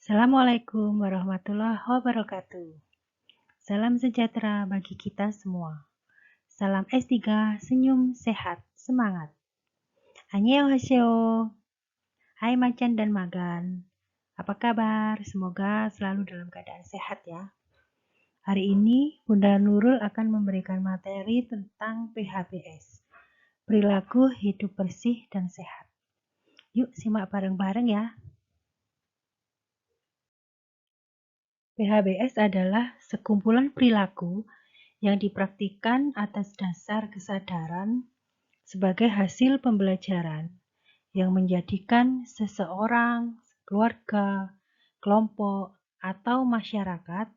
Assalamualaikum warahmatullahi wabarakatuh. Salam sejahtera bagi kita semua. Salam S3, senyum, sehat, semangat. Annyeonghaseyo. Hai Macan dan Magan. Apa kabar? Semoga selalu dalam keadaan sehat ya. Hari ini Bunda Nurul akan memberikan materi tentang PHBS. Perilaku hidup bersih dan sehat. Yuk simak bareng-bareng ya. PHBS adalah sekumpulan perilaku yang dipraktikkan atas dasar kesadaran sebagai hasil pembelajaran yang menjadikan seseorang, keluarga, kelompok, atau masyarakat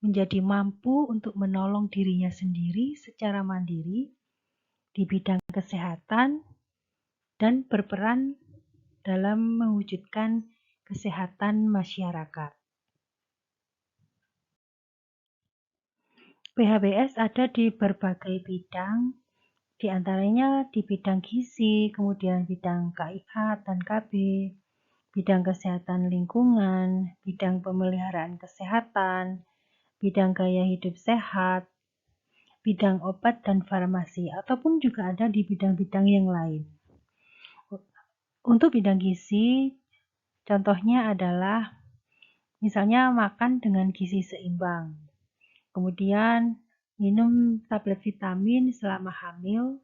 menjadi mampu untuk menolong dirinya sendiri secara mandiri di bidang kesehatan dan berperan dalam mewujudkan kesehatan masyarakat. PHBS ada di berbagai bidang, di antaranya di bidang gizi, kemudian bidang KIA dan KB, bidang kesehatan lingkungan, bidang pemeliharaan kesehatan, bidang gaya hidup sehat, bidang obat dan farmasi, ataupun juga ada di bidang-bidang yang lain. Untuk bidang gizi, contohnya adalah misalnya makan dengan gizi seimbang, kemudian minum tablet vitamin selama hamil,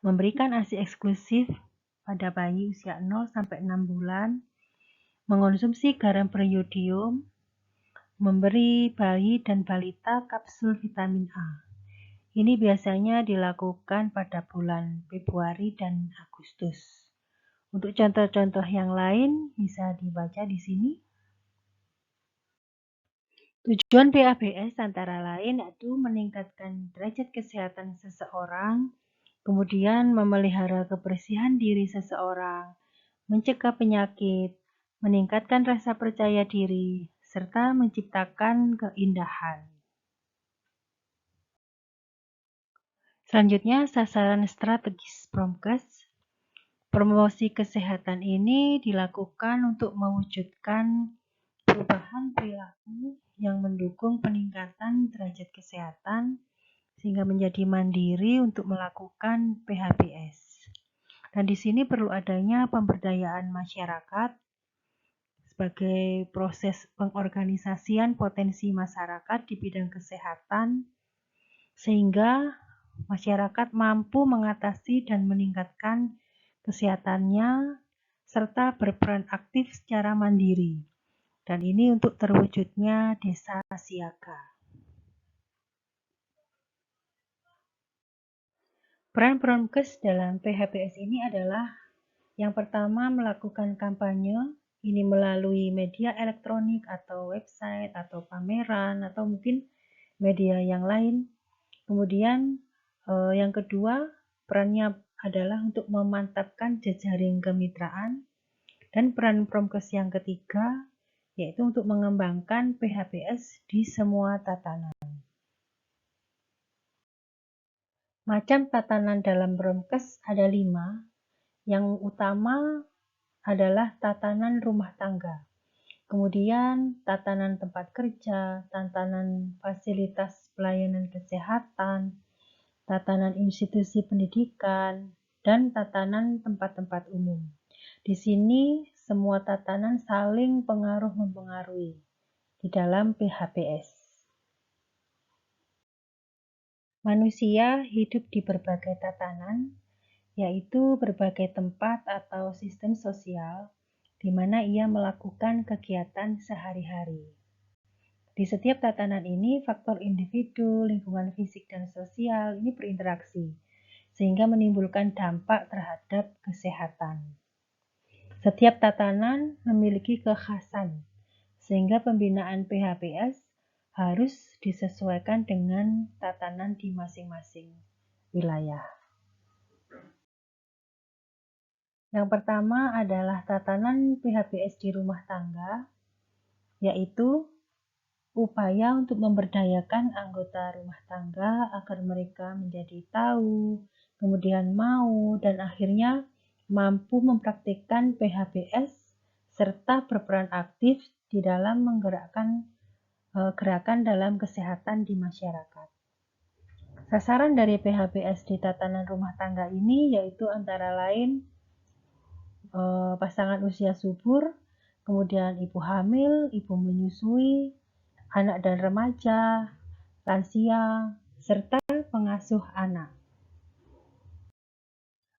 memberikan ASI eksklusif pada bayi usia 0-6 bulan, mengonsumsi garam beriodium, memberi bayi dan balita kapsul vitamin A. Ini biasanya dilakukan pada bulan Februari dan Agustus. Untuk contoh-contoh yang lain bisa dibaca di sini. Tujuan PHBS antara lain yaitu meningkatkan derajat kesehatan seseorang, kemudian memelihara kebersihan diri seseorang, mencegah penyakit, meningkatkan rasa percaya diri, serta menciptakan keindahan. Selanjutnya, sasaran strategis Promkes. Promosi kesehatan ini dilakukan untuk mewujudkan perubahan perilaku yang mendukung peningkatan derajat kesehatan sehingga menjadi mandiri untuk melakukan PHBS. Dan di sini perlu adanya pemberdayaan masyarakat sebagai proses pengorganisasian potensi masyarakat di bidang kesehatan sehingga masyarakat mampu mengatasi dan meningkatkan kesehatannya serta berperan aktif secara mandiri. Dan ini untuk terwujudnya desa siaga. Peran Promkes dalam PHBS ini adalah yang pertama melakukan kampanye, ini melalui media elektronik atau website atau pameran atau mungkin media yang lain. Kemudian yang kedua perannya adalah untuk memantapkan jejaring kemitraan, dan peran Promkes yang ketiga yaitu untuk mengembangkan PHBS di semua tatanan. Macam tatanan dalam Promkes ada 5. Yang utama adalah tatanan rumah tangga, kemudian tatanan tempat kerja, tatanan fasilitas pelayanan kesehatan, tatanan institusi pendidikan, dan tatanan tempat-tempat umum. Di sini semua tatanan saling pengaruh-mempengaruhi di dalam PHBS. Manusia hidup di berbagai tatanan, yaitu berbagai tempat atau sistem sosial di mana ia melakukan kegiatan sehari-hari. Di setiap tatanan ini, faktor individu, lingkungan fisik, dan sosial ini berinteraksi, sehingga menimbulkan dampak terhadap kesehatan. Setiap tatanan memiliki kekhasan, sehingga pembinaan PHBS harus disesuaikan dengan tatanan di masing-masing wilayah. Yang pertama adalah tatanan PHBS di rumah tangga, yaitu upaya untuk memberdayakan anggota rumah tangga agar mereka menjadi tahu, kemudian mau, dan akhirnya mampu mempraktikkan PHBS serta berperan aktif di dalam menggerakkan gerakan dalam kesehatan di masyarakat. Sasaran dari PHBS di tatanan rumah tangga ini yaitu antara lain pasangan usia subur, kemudian ibu hamil, ibu menyusui, anak dan remaja, lansia, serta pengasuh anak.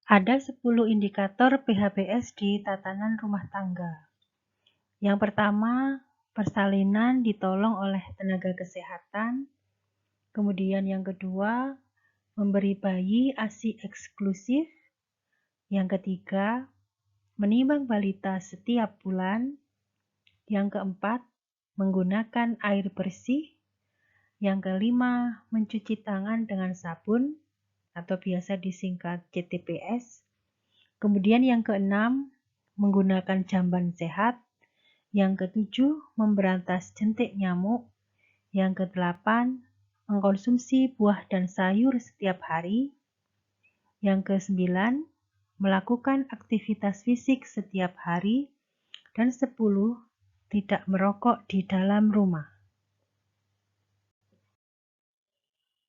Ada 10 indikator PHBS di tatanan rumah tangga. Yang pertama, persalinan ditolong oleh tenaga kesehatan. Kemudian yang kedua, memberi bayi ASI eksklusif. Yang ketiga, menimbang balita setiap bulan. Yang keempat, menggunakan air bersih. Yang kelima, mencuci tangan dengan sabun atau biasa disingkat CTPS. Kemudian yang keenam, menggunakan jamban sehat. Yang ketujuh, memberantas jentik nyamuk. Yang kedelapan, mengkonsumsi buah dan sayur setiap hari. Yang kesembilan, melakukan aktivitas fisik setiap hari. Dan 10, tidak merokok di dalam rumah.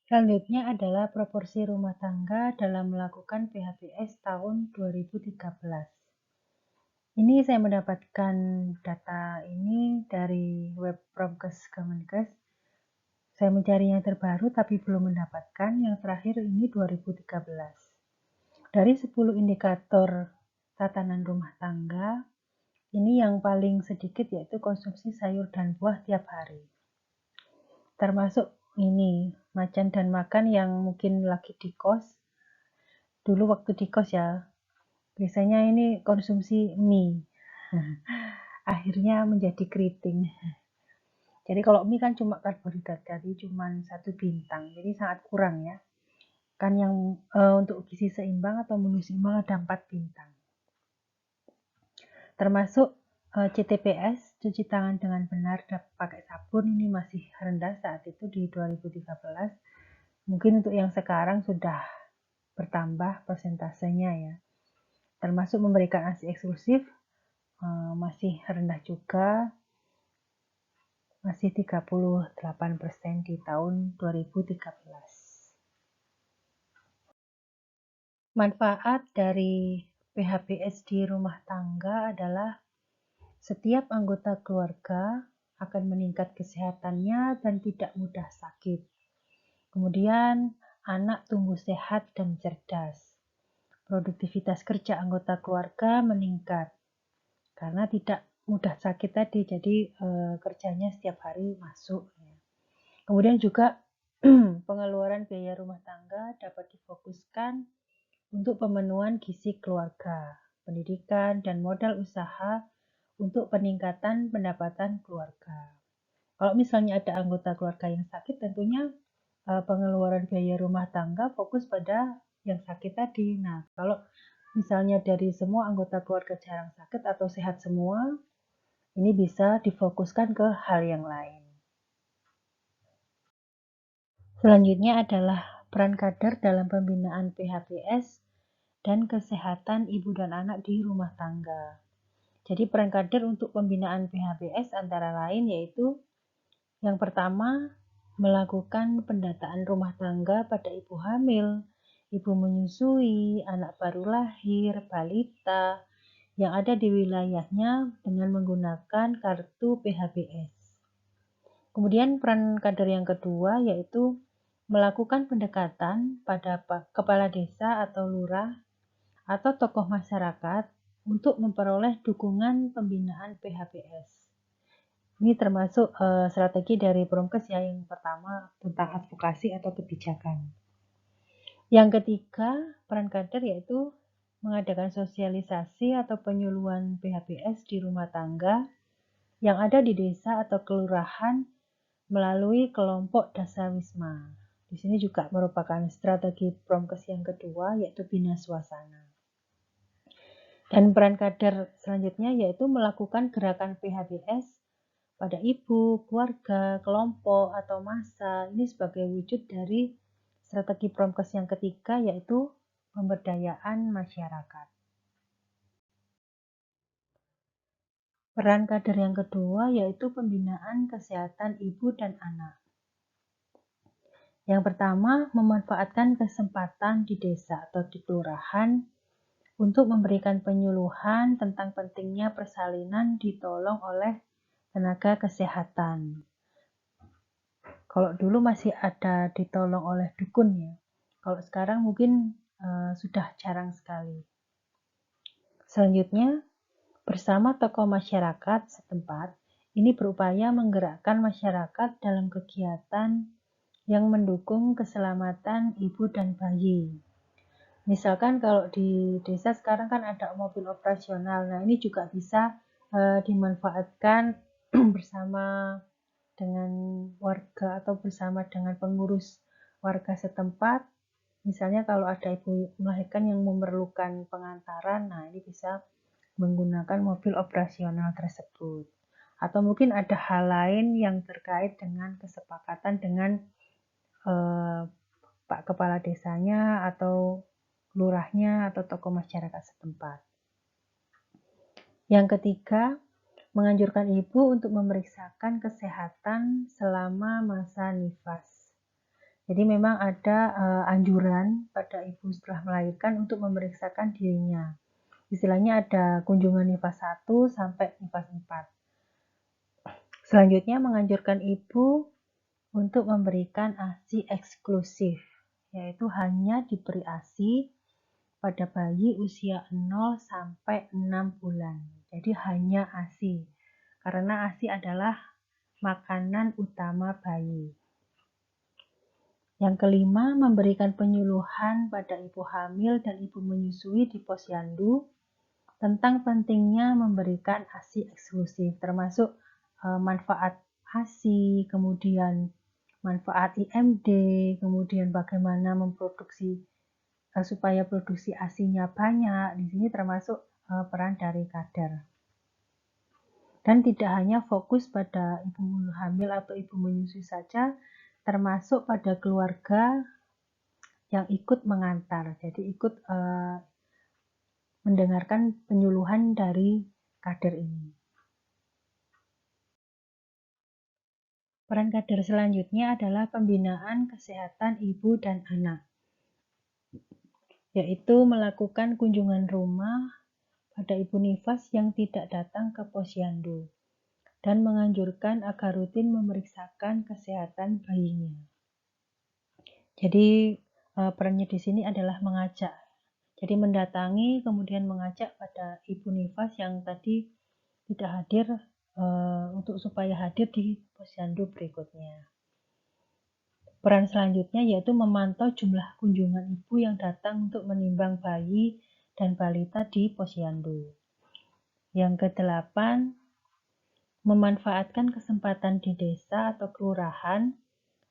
Selanjutnya adalah proporsi rumah tangga dalam melakukan PHBS tahun 2013. Ini saya mendapatkan data ini dari web Promkes Kemenkes. Saya mencari yang terbaru tapi belum mendapatkan. Yang terakhir ini 2013. Dari 10 indikator tatanan rumah tangga, ini yang paling sedikit yaitu konsumsi sayur dan buah tiap hari. Termasuk ini macan dan makan yang mungkin lagi di kos. Dulu waktu di kos ya, biasanya ini konsumsi mie. Akhirnya menjadi keriting. Jadi kalau mie kan cuma karbohidrat, jadi cuma 1 bintang, jadi sangat kurang ya. Kan yang untuk gizi seimbang atau menu seimbang ada 4 bintang. Termasuk CTPS, cuci tangan dengan benar dan pakai sabun, ini masih rendah saat itu di 2013. Mungkin untuk yang sekarang sudah bertambah persentasenya ya. Termasuk memberikan ASI eksklusif masih rendah juga, masih 38% di tahun 2013. Manfaat dari PHBS di rumah tangga adalah setiap anggota keluarga akan meningkat kesehatannya dan tidak mudah sakit. Kemudian anak tumbuh sehat dan cerdas. Produktivitas kerja anggota keluarga meningkat karena tidak mudah sakit tadi, jadi kerjanya setiap hari masuk. Kemudian juga pengeluaran biaya rumah tangga dapat difokuskan untuk pemenuhan gizi keluarga, pendidikan, dan modal usaha untuk peningkatan pendapatan keluarga. Kalau misalnya ada anggota keluarga yang sakit, tentunya pengeluaran biaya rumah tangga fokus pada yang sakit tadi. Nah, kalau misalnya dari semua anggota keluarga jarang sakit atau sehat semua, ini bisa difokuskan ke hal yang lain. Selanjutnya adalah peran kader dalam pembinaan PHBS dan kesehatan ibu dan anak di rumah tangga. Jadi peran kader untuk pembinaan PHBS antara lain yaitu yang pertama, melakukan pendataan rumah tangga pada ibu hamil, ibu menyusui, anak baru lahir, balita yang ada di wilayahnya dengan menggunakan kartu PHBS. Kemudian peran kader yang kedua yaitu melakukan pendekatan pada kepala desa atau lurah atau tokoh masyarakat untuk memperoleh dukungan pembinaan PHBS. Ini termasuk strategi dari Promkes ya, yang pertama tentang advokasi atau kebijakan. Yang ketiga, peran kader yaitu mengadakan sosialisasi atau penyuluhan PHBS di rumah tangga yang ada di desa atau kelurahan melalui kelompok dasawisma. Di sini juga merupakan strategi Promkes yang kedua yaitu bina suasana. Dan peran kader selanjutnya yaitu melakukan gerakan PHBS pada ibu, keluarga, kelompok, atau massa. Ini sebagai wujud dari strategi Promkes yang ketiga yaitu pemberdayaan masyarakat. Peran kader yang kedua yaitu pembinaan kesehatan ibu dan anak. Yang pertama, memanfaatkan kesempatan di desa atau di kelurahan untuk memberikan penyuluhan tentang pentingnya persalinan ditolong oleh tenaga kesehatan. Kalau dulu masih ada ditolong oleh dukun ya. Kalau sekarang mungkin sudah jarang sekali. Selanjutnya, bersama tokoh masyarakat setempat, ini berupaya menggerakkan masyarakat dalam kegiatan yang mendukung keselamatan ibu dan bayi. Misalkan kalau di desa sekarang kan ada mobil operasional, nah ini juga bisa dimanfaatkan bersama dengan warga atau bersama dengan pengurus warga setempat. Misalnya kalau ada ibu melahirkan yang memerlukan pengantaran, nah ini bisa menggunakan mobil operasional tersebut. Atau mungkin ada hal lain yang terkait dengan kesepakatan dengan Pak Kepala Desanya atau lurahnya atau tokoh masyarakat setempat. Yang ketiga, menganjurkan ibu untuk memeriksakan kesehatan selama masa nifas. Jadi memang ada anjuran pada ibu setelah melahirkan untuk memeriksakan dirinya. Istilahnya ada kunjungan nifas 1 sampai nifas 4. Selanjutnya menganjurkan ibu untuk memberikan ASI eksklusif, yaitu hanya diberi ASI pada bayi usia 0 sampai 6 bulan. Jadi hanya ASI, karena ASI adalah makanan utama bayi. Yang kelima, memberikan penyuluhan pada ibu hamil dan ibu menyusui di posyandu tentang pentingnya memberikan ASI eksklusif, termasuk manfaat ASI, kemudian manfaat IMD, kemudian bagaimana memproduksi supaya produksi ASI-nya banyak. Di sini termasuk peran dari kader. Dan tidak hanya fokus pada ibu hamil atau ibu menyusui saja, termasuk pada keluarga yang ikut mengantar. Jadi ikut mendengarkan penyuluhan dari kader ini. Peran kader selanjutnya adalah pembinaan kesehatan ibu dan anak, yaitu melakukan kunjungan rumah pada ibu nifas yang tidak datang ke posyandu dan menganjurkan agar rutin memeriksakan kesehatan bayinya. Jadi perannya di sini adalah mengajak. Jadi mendatangi kemudian mengajak pada ibu nifas yang tadi tidak hadir untuk supaya hadir di posyandu berikutnya. Peran selanjutnya yaitu memantau jumlah kunjungan ibu yang datang untuk menimbang bayi dan balita di posyandu. Yang kedelapan, memanfaatkan kesempatan di desa atau kelurahan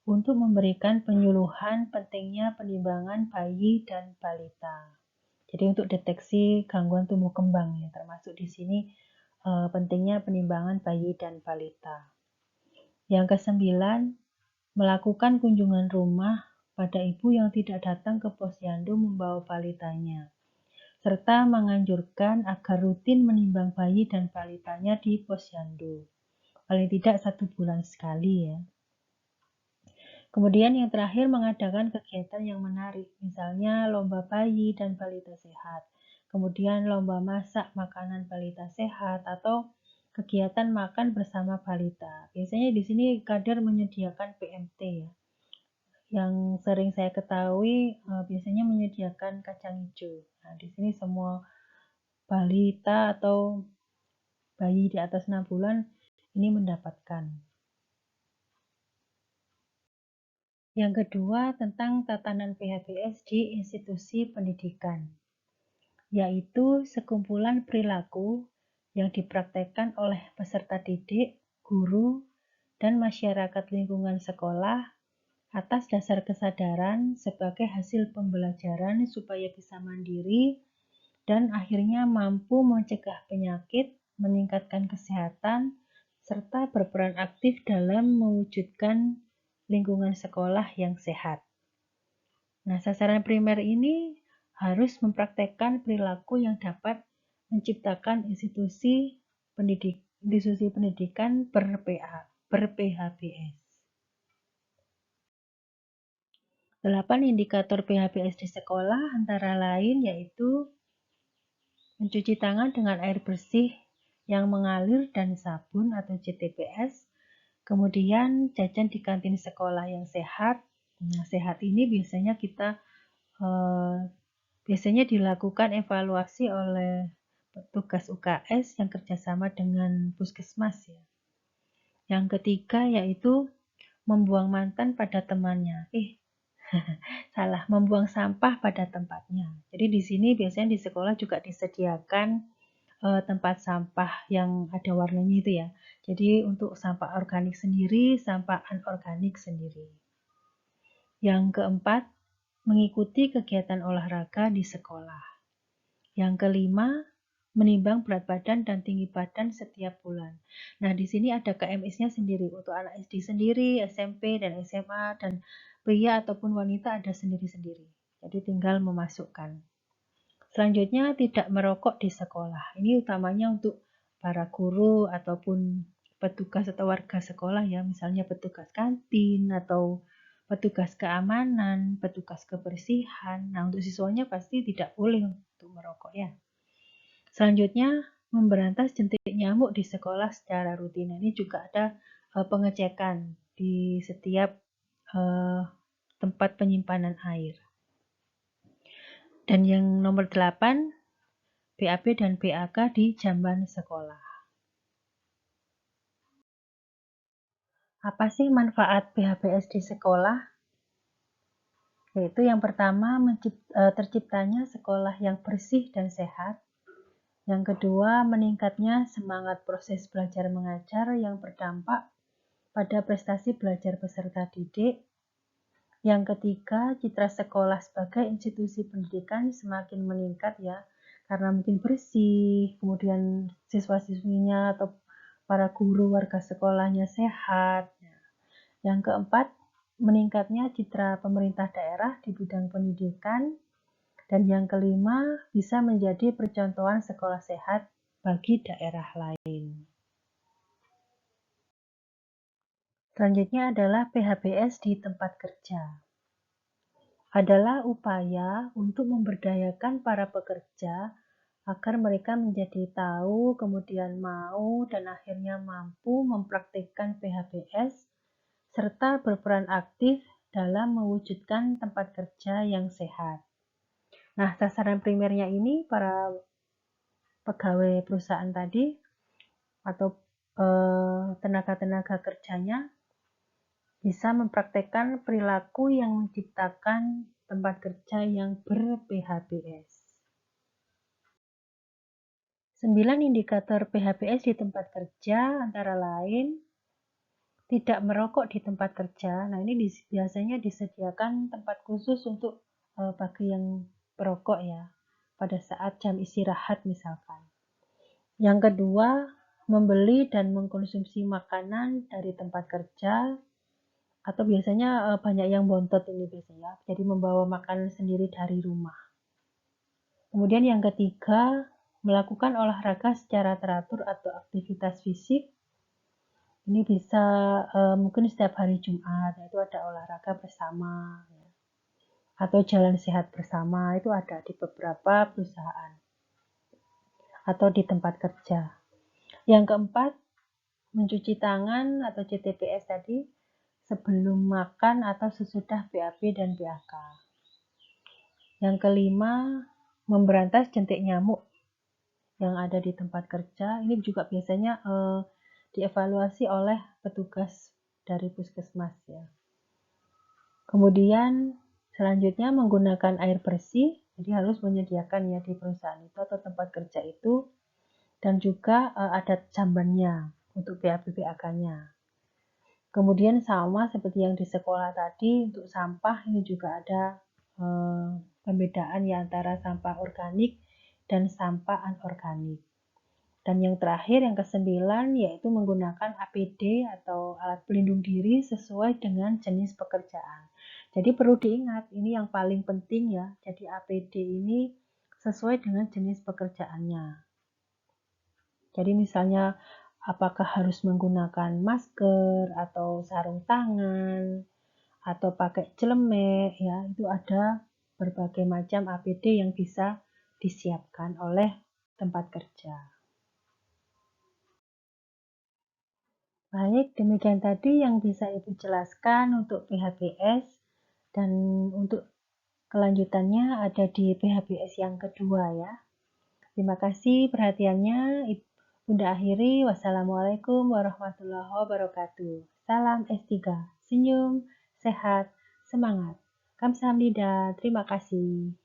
untuk memberikan penyuluhan pentingnya penimbangan bayi dan balita. Jadi untuk deteksi gangguan tumbuh kembang ya, termasuk di sini pentingnya penimbangan bayi dan balita. Yang kesembilan, melakukan kunjungan rumah pada ibu yang tidak datang ke posyandu membawa balitanya, serta menganjurkan agar rutin menimbang bayi dan balitanya di posyandu, paling tidak 1 bulan sekali ya. Kemudian yang terakhir, mengadakan kegiatan yang menarik, misalnya lomba bayi dan balita sehat, kemudian lomba masak makanan balita sehat, atau kegiatan makan bersama balita. Biasanya di sini kader menyediakan PMT ya. Yang sering saya ketahui biasanya menyediakan kacang hijau. Nah, di sini semua balita atau bayi di atas 6 bulan ini mendapatkan. Yang kedua, tentang tatanan PHBS di institusi pendidikan, yaitu sekumpulan perilaku yang dipraktekkan oleh peserta didik, guru, dan masyarakat lingkungan sekolah atas dasar kesadaran sebagai hasil pembelajaran supaya bisa mandiri dan akhirnya mampu mencegah penyakit, meningkatkan kesehatan, serta berperan aktif dalam mewujudkan lingkungan sekolah yang sehat. Nah, sasaran primer ini harus mempraktekkan perilaku yang dapat menciptakan institusi institusi pendidikan ber-PHBS. 8 indikator PHBS di sekolah antara lain yaitu mencuci tangan dengan air bersih yang mengalir dan sabun atau CTPS, kemudian jajan di kantin sekolah yang sehat. Nah, sehat ini biasanya biasanya dilakukan evaluasi oleh petugas UKS yang kerjasama dengan puskesmas ya. Yang ketiga yaitu membuang mantan pada temannya. Salah, membuang sampah pada tempatnya. Jadi di sini biasanya di sekolah juga disediakan tempat sampah yang ada warnanya itu ya. Jadi untuk sampah organik sendiri, sampah anorganik sendiri. Yang keempat, mengikuti kegiatan olahraga di sekolah. Yang kelima, menimbang berat badan dan tinggi badan setiap bulan. Nah, di sini ada KMS-nya sendiri untuk anak SD sendiri, SMP dan SMA, dan pria ataupun wanita ada sendiri-sendiri. Jadi tinggal memasukkan. Selanjutnya, tidak merokok di sekolah. Ini utamanya untuk para guru ataupun petugas atau warga sekolah ya, misalnya petugas kantin atau petugas keamanan, petugas kebersihan. Nah, untuk siswanya pasti tidak boleh untuk merokok ya. Selanjutnya, memberantas jentik nyamuk di sekolah secara rutin. Ini juga ada pengecekan di setiap tempat penyimpanan air. Dan yang nomor 8, BAB dan BAK di jamban sekolah. Apa sih manfaat PHBS di sekolah? Yaitu yang pertama, terciptanya sekolah yang bersih dan sehat. Yang kedua, meningkatnya semangat proses belajar mengajar yang berdampak pada prestasi belajar peserta didik. Yang ketiga, citra sekolah sebagai institusi pendidikan semakin meningkat ya, karena mungkin bersih, kemudian siswa-siswinya atau para guru warga sekolahnya sehat. Yang keempat, meningkatnya citra pemerintah daerah di bidang pendidikan. Dan yang kelima, bisa menjadi percontohan sekolah sehat bagi daerah lain. Selanjutnya adalah PHBS di tempat kerja. Adalah upaya untuk memberdayakan para pekerja agar mereka menjadi tahu, kemudian mau, dan akhirnya mampu mempraktikkan PHBS, serta berperan aktif dalam mewujudkan tempat kerja yang sehat. Nah, sasaran primernya ini para pegawai perusahaan tadi atau tenaga-tenaga kerjanya bisa mempraktekkan perilaku yang menciptakan tempat kerja yang ber-PHBS. 9 indikator PHBS di tempat kerja antara lain tidak merokok di tempat kerja. Nah, ini biasanya disediakan tempat khusus untuk bagi yang perokok ya, pada saat jam istirahat misalkan. Yang kedua, membeli dan mengkonsumsi makanan dari tempat kerja, atau biasanya banyak yang bontot ini biasanya, jadi membawa makanan sendiri dari rumah. Kemudian yang ketiga, melakukan olahraga secara teratur atau aktivitas fisik. Ini bisa mungkin setiap hari Jumat, itu ada olahraga bersama, ya. Atau jalan sehat bersama, itu ada di beberapa perusahaan atau di tempat kerja. Yang keempat, mencuci tangan atau CTPS tadi sebelum makan atau sesudah BAB dan BAK. Yang kelima, memberantas jentik nyamuk yang ada di tempat kerja. Ini juga biasanya dievaluasi oleh petugas dari puskesmas ya. Kemudian selanjutnya menggunakan air bersih, jadi harus menyediakan ya di perusahaan itu atau tempat kerja itu, dan juga ada jambannya untuk BAB BAK-nya. Kemudian sama seperti yang di sekolah tadi, untuk sampah ini juga ada pembedaan ya antara sampah organik dan sampah anorganik. Dan yang terakhir, yang ke-9, yaitu menggunakan APD atau alat pelindung diri sesuai dengan jenis pekerjaan. Jadi perlu diingat, ini yang paling penting ya, jadi APD ini sesuai dengan jenis pekerjaannya. Jadi misalnya apakah harus menggunakan masker atau sarung tangan atau pakai celemek ya, itu ada berbagai macam APD yang bisa disiapkan oleh tempat kerja. Baik, demikian tadi yang bisa Ibu jelaskan untuk PHBS dan untuk kelanjutannya ada di PHBS yang kedua ya. Terima kasih perhatiannya. Bunda akhiri. Wassalamualaikum warahmatullahi wabarakatuh. Salam S3. Senyum, sehat, semangat. Kamsahamnida. Terima kasih.